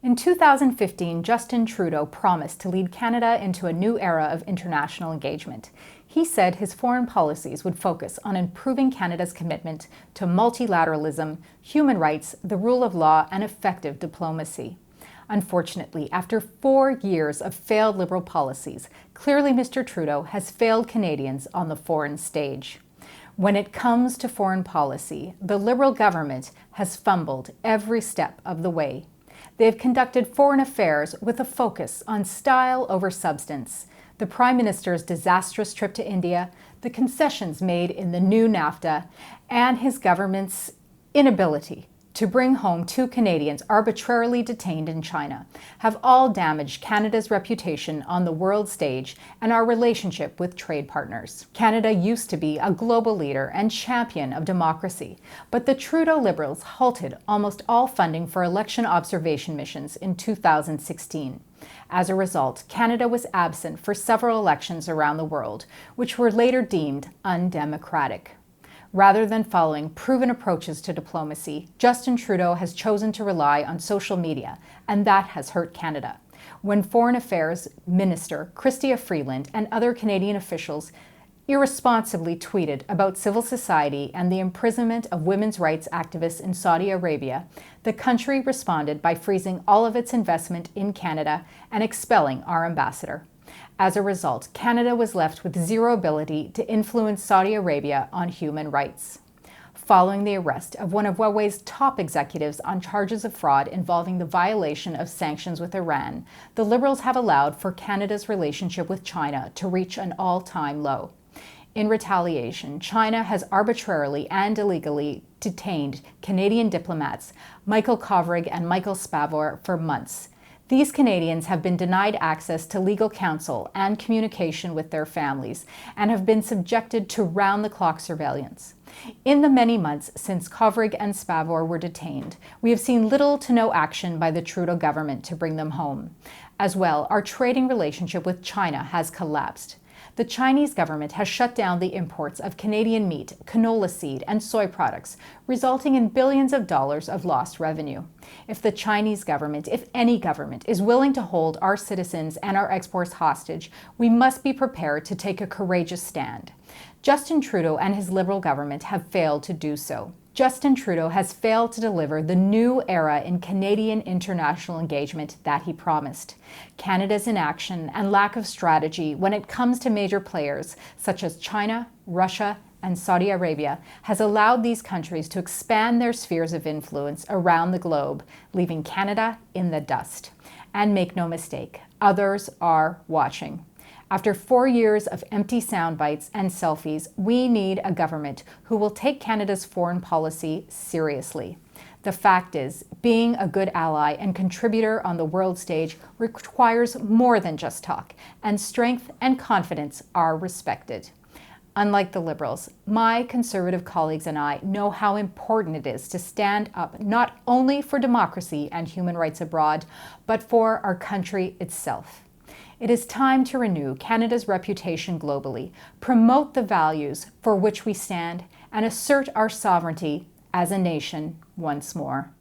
In 2015, Justin Trudeau promised to lead Canada into a new era of international engagement. He said his foreign policies would focus on improving Canada's commitment to multilateralism, human rights, the rule of law, and effective diplomacy. Unfortunately, after 4 years of failed Liberal policies, clearly Mr. Trudeau has failed Canadians on the foreign stage. When it comes to foreign policy, the Liberal government has fumbled every step of the way. They have conducted foreign affairs with a focus on style over substance. The Prime Minister's disastrous trip to India, the concessions made in the new NAFTA, and his government's inability to bring home 2 Canadians arbitrarily detained in China have all damaged Canada's reputation on the world stage and our relationship with trade partners. Canada used to be a global leader and champion of democracy, but the Trudeau Liberals halted almost all funding for election observation missions in 2016. As a result, Canada was absent for several elections around the world, which were later deemed undemocratic. Rather than following proven approaches to diplomacy, Justin Trudeau has chosen to rely on social media, and that has hurt Canada. When Foreign Affairs Minister Chrystia Freeland and other Canadian officials irresponsibly tweeted about civil society and the imprisonment of women's rights activists in Saudi Arabia, the country responded by freezing all of its investment in Canada and expelling our ambassador. As a result, Canada was left with zero ability to influence Saudi Arabia on human rights. Following the arrest of one of Huawei's top executives on charges of fraud involving the violation of sanctions with Iran, the Liberals have allowed for Canada's relationship with China to reach an all-time low. In retaliation, China has arbitrarily and illegally detained Canadian diplomats Michael Kovrig and Michael Spavor for months. These Canadians have been denied access to legal counsel and communication with their families and have been subjected to round-the-clock surveillance. In the many months since Kovrig and Spavor were detained, we have seen little to no action by the Trudeau government to bring them home. As well, our trading relationship with China has collapsed. The Chinese government has shut down the imports of Canadian meat, canola seed, and soy products, resulting in billions of dollars of lost revenue. If the Chinese government, if any government, is willing to hold our citizens and our exports hostage, we must be prepared to take a courageous stand. Justin Trudeau and his Liberal government have failed to do so. Justin Trudeau has failed to deliver the new era in Canadian international engagement that he promised. Canada's inaction and lack of strategy when it comes to major players such as China, Russia, and Saudi Arabia has allowed these countries to expand their spheres of influence around the globe, leaving Canada in the dust. And make no mistake, others are watching. After 4 years of empty sound bites and selfies, we need a government who will take Canada's foreign policy seriously. The fact is, being a good ally and contributor on the world stage requires more than just talk, and strength and confidence are respected. Unlike the Liberals, my Conservative colleagues and I know how important it is to stand up not only for democracy and human rights abroad, but for our country itself. It is time to renew Canada's reputation globally, promote the values for which we stand, and assert our sovereignty as a nation once more.